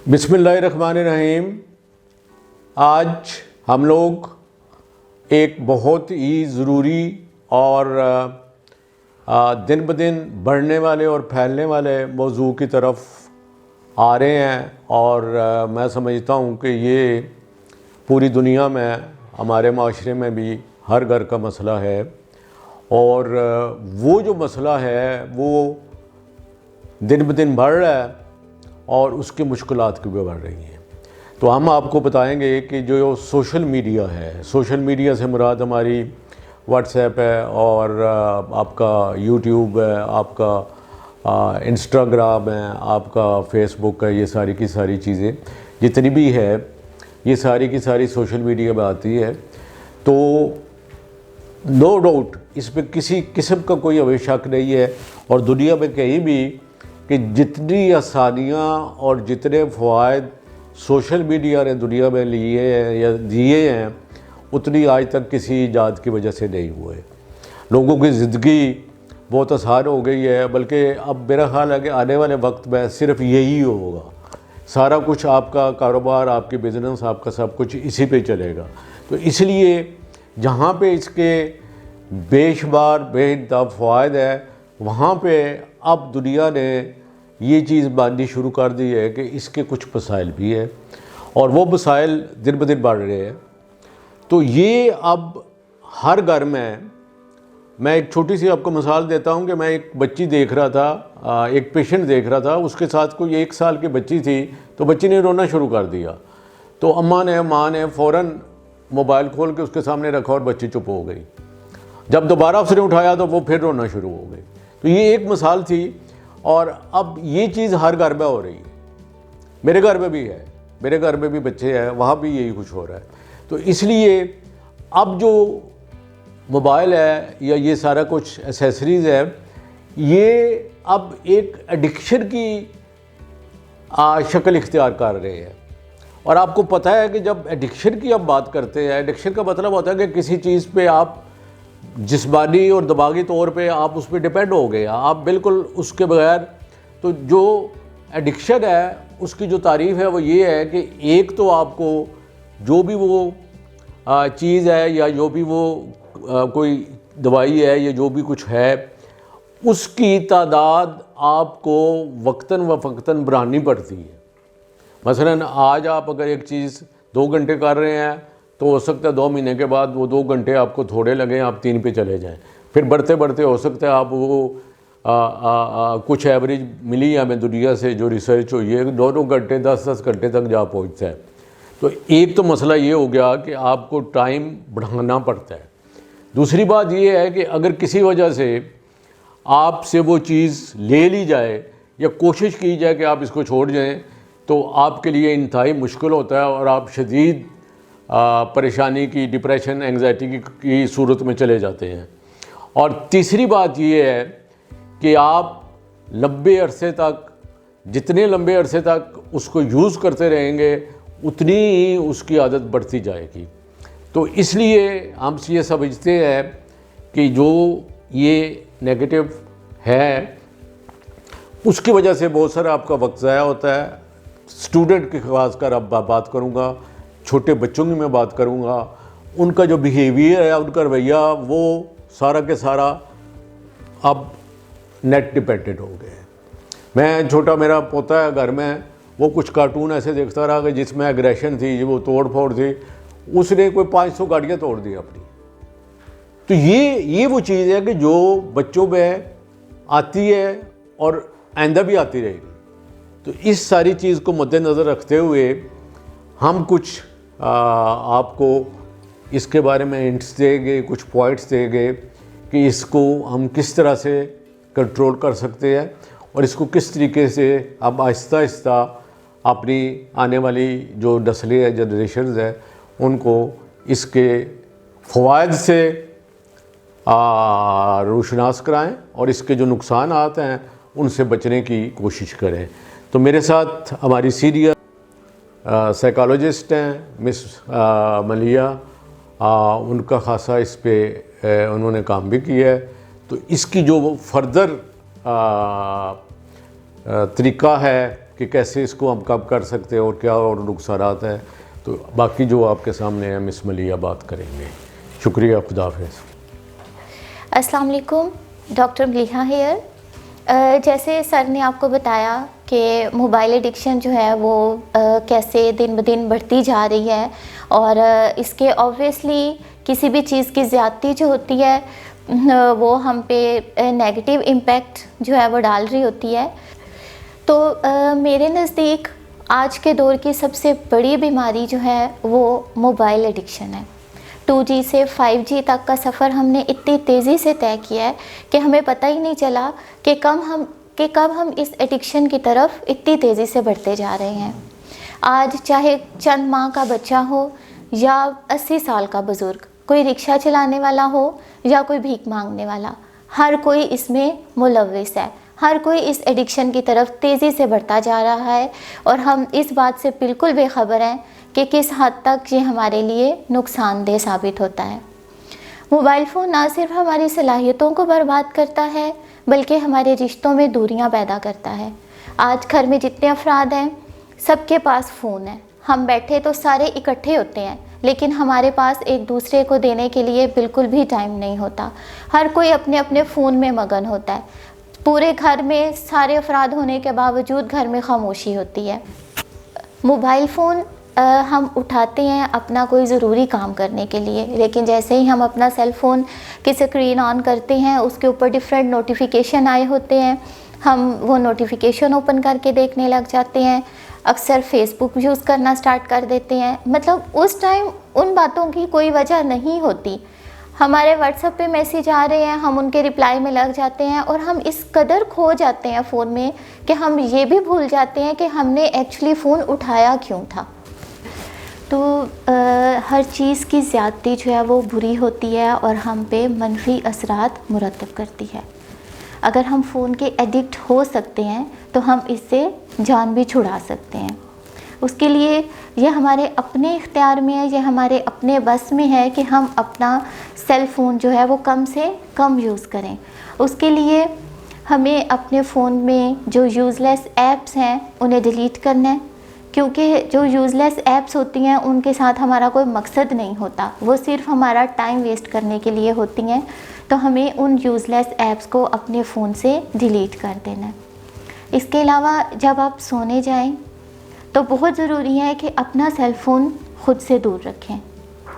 बिस्मिल्लाहिर्रहमानिर्रहीम। आज हम लोग एक बहुत ही ज़रूरी और दिन ब दिन बढ़ने वाले और फैलने वाले मौजू की तरफ आ रहे हैं और मैं समझता हूँ कि ये पूरी दुनिया में, हमारे माशरे में भी हर घर का मसला है। और वो जो मसला है वो दिन ब दिन बढ़ रहा है और उसकी मुश्किलात भी बढ़ रही हैं। तो हम आपको बताएंगे कि जो सोशल मीडिया है, सोशल मीडिया से मुराद हमारी व्हाट्सएप है और आपका यूट्यूब है, आपका इंस्टाग्राम है, आपका फेसबुक है, ये सारी की सारी चीज़ें जितनी भी है ये सारी की सारी सोशल मीडिया में आती है। तो नो डाउट इस पर किसी किस्म का कोई अभी शक नहीं है। और दुनिया में कहीं भी कि जितनी आसानियाँ और जितने फ़वाइद सोशल मीडिया ने दुनिया में लिए हैं या दिए हैं, उतनी आज तक किसी ईजाद की वजह से नहीं हुए। लोगों की ज़िंदगी बहुत आसान हो गई है, बल्कि अब मेरा ख़्याल है कि आने वाले वक्त में सिर्फ यही होगा। सारा कुछ आपका कारोबार, आपकी बिज़नेस, आपका सब कुछ इसी पे चलेगा। तो इसलिए जहाँ पे इसके बेशुमार बेइंतहा फ़वाइद है, वहाँ पे अब दुनिया ने ये चीज़ माननी शुरू कर दी है कि इसके कुछ मसाइल भी है और वो मसाइल दिन ब दिन बढ़ रहे हैं। तो ये अब हर घर में, मैं एक छोटी सी आपको मिसाल देता हूँ कि मैं एक बच्ची देख रहा था, एक पेशेंट देख रहा था, उसके साथ कोई 1 साल की बच्ची थी। तो बच्ची ने रोना शुरू कर दिया। तो माँ ने फ़ौरन मोबाइल खोल के उसके सामने रखा और बच्ची चुप हो गई। जब दोबारा उसने उठाया तो वो फिर रोना शुरू हो गई। तो ये एक मिसाल थी और अब ये चीज़ हर घर में हो रही है। मेरे घर में भी है, मेरे घर में भी बच्चे हैं, वहाँ भी यही कुछ हो रहा है। तो इसलिए अब जो मोबाइल है या ये सारा कुछ एसेसरीज़ है, ये अब एक एडिक्शन की शक्ल इख्तियार कर रहे हैं। और आपको पता है कि जब एडिक्शन की आप बात करते हैं, एडिक्शन का मतलब होता है कि किसी चीज़ पे आप जिस्मानी और दिमागी तौर पे आप उस पर डिपेंड हो गए, आप बिल्कुल उसके बगैर। तो जो एडिक्शन है उसकी जो तारीफ़ है वो ये है कि एक तो आपको जो भी वो चीज़ है या जो भी वो कोई दवाई है या जो भी कुछ है, उसकी तादाद आपको वक्तन व फ़क्तन बढ़ानी पड़ती है। मसलन आज आप अगर एक चीज़ 2 घंटे कर रहे हैं तो हो सकता है 2 महीने के बाद वो 2 घंटे आपको थोड़े लगें, आप 3 पे चले जाएं। फिर बढ़ते बढ़ते हो सकता है आप वो कुछ एवरेज मिली है हमें दुनिया से जो रिसर्च हुई है, 2 घंटे 10 घंटे तक जा पहुंचता है। तो एक तो मसला ये हो गया कि आपको टाइम बढ़ाना पड़ता है। दूसरी बात ये है कि अगर किसी वजह से आपसे वो चीज़ ले ली जाए या कोशिश की जाए कि आप इसको छोड़ जाएँ, तो आपके लिए इंतहाई मुश्किल होता है और आप शदीद परेशानी की, डिप्रेशन, एंग्जाइटी की सूरत में चले जाते हैं। और तीसरी बात ये है कि आप लंबे अरसे तक, जितने लंबे अरसे तक उसको यूज़ करते रहेंगे, उतनी ही उसकी आदत बढ़ती जाएगी। तो इसलिए हम ये समझते हैं कि जो ये नेगेटिव है उसकी वजह से बहुत सारा आपका वक्त ज़ाया होता है। स्टूडेंट की खास कर अब बात करूँगा, छोटे बच्चों की मैं बात करूँगा, उनका जो बिहेवियर है, उनका रवैया, वो सारा के सारा अब नेट डिपेंडेंट हो गए। मैं छोटा, मेरा पोता है घर में, वो कुछ कार्टून ऐसे देखता रहा कि जिसमें एग्रेशन थी, वो तोड़ फोड़ थी, उसने कोई 500 गाड़ियाँ तोड़ दी अपनी। तो ये वो चीज़ है कि जो बच्चों में आती है और आइंदा भी आती रहेगी। तो इस सारी चीज़ को मद्देनज़र रखते हुए हम कुछ आपको इसके बारे में हिंट्स देंगे, कुछ पॉइंट्स देंगे कि इसको हम किस तरह से कंट्रोल कर सकते हैं और इसको किस तरीके से हम आहिस्ता आहिस्ता अपनी आने वाली जो नस्लें हैं, जनरेशन्स हैं, उनको इसके फ़वाइद से रोशनास कराएं और इसके जो नुकसानात हैं उनसे बचने की कोशिश करें। तो मेरे साथ हमारी सीनियर साइकोलॉजिस्ट हैं मिस मलिया, उनका खासा इस पे उन्होंने काम भी किया है। तो इसकी जो फर्दर तरीक़ा है कि कैसे इसको हम कम कर सकते हैं और क्या और नुकसानात हैं, तो बाकी जो आपके सामने है मिस मलिया बात करेंगे। शुक्रिया, खुदा हाफिज़। अस्सलाम वालेकुम, डॉक्टर मलिहा हेयर। जैसे सर ने आपको बताया कि मोबाइल एडिक्शन जो है वो कैसे दिन ब दिन बढ़ती जा रही है और इसके ऑब्वियसली किसी भी चीज़ की ज़्यादती जो होती है वो हम पे नेगेटिव इम्पैक्ट जो है वो डाल रही होती है। तो मेरे नज़दीक आज के दौर की सबसे बड़ी बीमारी जो है वो मोबाइल एडिक्शन है। 2G से 5G तक का सफ़र हमने इतनी तेज़ी से तय किया है कि हमें पता ही नहीं चला कि कब हम इस एडिक्शन की तरफ इतनी तेज़ी से बढ़ते जा रहे हैं। आज चाहे चंद माह का बच्चा हो या 80 साल का बुज़ुर्ग, कोई रिक्शा चलाने वाला हो या कोई भीख मांगने वाला, हर कोई इसमें मुलव्विस है। हर कोई इस एडिक्शन की तरफ तेज़ी से बढ़ता जा रहा है और हम इस बात से बिल्कुल बेखबर हैं कि किस हद तक ये हमारे लिए नुकसानदेह साबित होता है। मोबाइल फ़ोन ना सिर्फ हमारी सलाहियतों को बर्बाद करता है बल्कि हमारे रिश्तों में दूरियां पैदा करता है। आज घर में जितने अफराद हैं सबके पास फ़ोन है। हम बैठे तो सारे इकट्ठे होते हैं लेकिन हमारे पास एक दूसरे को देने के लिए बिल्कुल भी टाइम नहीं होता। हर कोई अपने अपने फ़ोन में मगन होता है। पूरे घर में सारे अफराद होने के बावजूद घर में खामोशी होती है। मोबाइल फ़ोन हम उठाते हैं अपना कोई ज़रूरी काम करने के लिए, लेकिन जैसे ही हम अपना सेल फ़ोन की स्क्रीन ऑन करते हैं उसके ऊपर डिफरेंट नोटिफिकेशन आए होते हैं। हम वो नोटिफिकेशन ओपन करके देखने लग जाते हैं। अक्सर फ़ेसबुक यूज़ करना स्टार्ट कर देते हैं। मतलब उस टाइम उन बातों की कोई वजह नहीं होती। हमारे व्हाट्सएप पे मैसेज आ रहे हैं, हम उनके रिप्लाई में लग जाते हैं और हम इस कदर खो जाते हैं फ़ोन में कि हम ये भी भूल जाते हैं कि हमने एक्चुअली फ़ोन उठाया क्यों था। तो हर चीज़ की ज़्यादती जो है वो बुरी होती है और हम पे मनफी असरात मुरतब करती है। अगर हम फ़ोन के एडिक्ट हो सकते हैं तो हम इससे जान भी छुड़ा सकते हैं। उसके लिए यह हमारे अपने इख्तियार में है, यह हमारे अपने बस में है कि हम अपना सेल फ़ोन जो है वो कम से कम यूज़ करें। उसके लिए हमें अपने फ़ोन में जो यूज़लेस ऐप्स हैं उन्हें डिलीट करना है, क्योंकि जो यूज़लेस ऐप्स होती हैं उनके साथ हमारा कोई मकसद नहीं होता, वो सिर्फ हमारा टाइम वेस्ट करने के लिए होती हैं। तो हमें उन यूज़लेस ऐप्स को अपने फ़ोन से डिलीट कर देना है। इसके अलावा जब आप सोने जाएं तो बहुत ज़रूरी है कि अपना सेल फ़ोन ख़ुद से दूर रखें।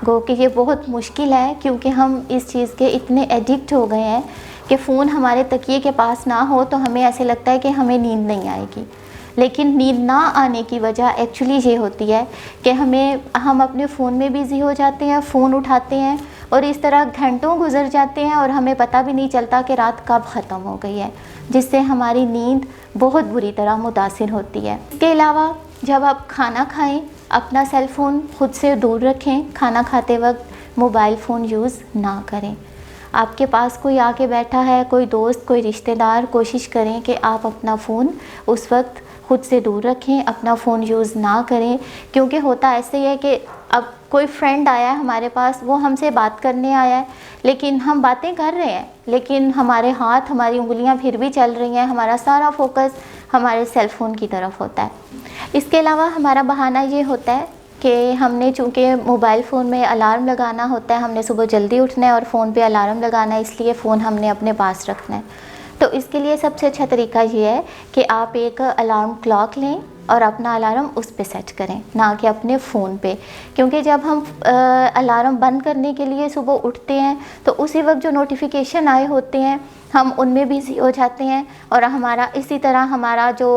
गो कि ये बहुत मुश्किल है क्योंकि हम इस चीज़ के इतने एडिक्ट हो गए हैं कि फ़ोन हमारे तकिए के पास ना हो तो हमें ऐसे लगता है कि हमें नींद नहीं आएगी। लेकिन नींद ना आने की वजह एक्चुअली ये होती है कि हम अपने फ़ोन में बिज़ी हो जाते हैं, फ़ोन उठाते हैं और इस तरह घंटों गुजर जाते हैं और हमें पता भी नहीं चलता कि रात कब ख़त्म हो गई है, जिससे हमारी नींद बहुत बुरी तरह मुतासिर होती है। इसके अलावा जब आप खाना खाएं अपना सेल फ़ोन ख़ुद से दूर रखें। खाना खाते वक्त मोबाइल फ़ोन यूज़ ना करें। आपके पास कोई आके बैठा है, कोई दोस्त, कोई रिश्तेदार, कोशिश करें कि आप अपना फ़ोन उस वक्त ख़ुद से दूर रखें, अपना फ़ोन यूज़ ना करें। क्योंकि होता ऐसे ही है कि अब कोई फ्रेंड आया है हमारे पास, वो हमसे बात करने आया है, लेकिन हम बातें कर रहे हैं लेकिन हमारे हाथ, हमारी उंगलियां फिर भी चल रही हैं। हमारा सारा फोकस हमारे सेल फ़ोन की तरफ होता है। इसके अलावा हमारा बहाना ये होता है कि हमने चूँकि मोबाइल फ़ोन में अलार्म लगाना होता है, हमने सुबह जल्दी उठना है और फ़ोन पे अलार्म लगाना है, इसलिए फ़ोन हमने अपने पास रखना है। तो इसके लिए सबसे अच्छा तरीका ये है कि आप एक अलार्म क्लॉक लें और अपना अलार्म उस पे सेट करें, ना कि अपने फ़ोन पे। क्योंकि जब हम अलार्म बंद करने के लिए सुबह उठते हैं तो उसी वक्त जो नोटिफिकेशन आए होते हैं हम उनमें बिज़ी हो जाते हैं और हमारा इसी तरह हमारा जो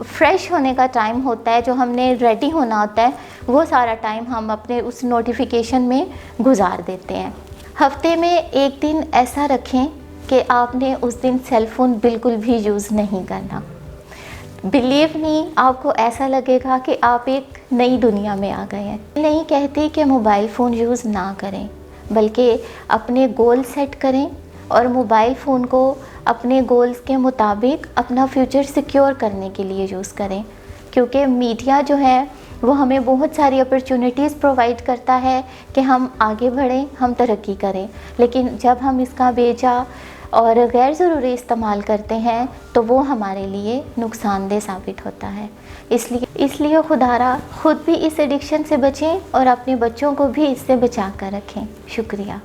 फ्रेश होने का टाइम होता है, जो हमने रेडी होना होता है, वो सारा टाइम हम अपने उस नोटिफिकेशन में गुजार देते हैं। हफ्ते में एक दिन ऐसा रखें कि आपने उस दिन सेल फ़ोन बिल्कुल भी यूज़ नहीं करना। बिलीव मी, आपको ऐसा लगेगा कि आप एक नई दुनिया में आ गए हैं। नहीं कहती कि मोबाइल फ़ोन यूज़ ना करें, बल्कि अपने गोल सेट करें और मोबाइल फ़ोन को अपने गोल्स के मुताबिक अपना फ्यूचर सिक्योर करने के लिए यूज़ करें। क्योंकि मीडिया जो है वो हमें बहुत सारी अपॉर्चुनिटीज़ प्रोवाइड करता है कि हम आगे बढ़ें, हम तरक्की करें, लेकिन जब हम इसका बेजा और गैर ज़रूरी इस्तेमाल करते हैं तो वो हमारे लिए नुकसानदेह साबित होता है। इसलिए खुदारा खुद भी इस एडिक्शन से बचें और अपने बच्चों को भी इससे बचा कर रखें। शुक्रिया।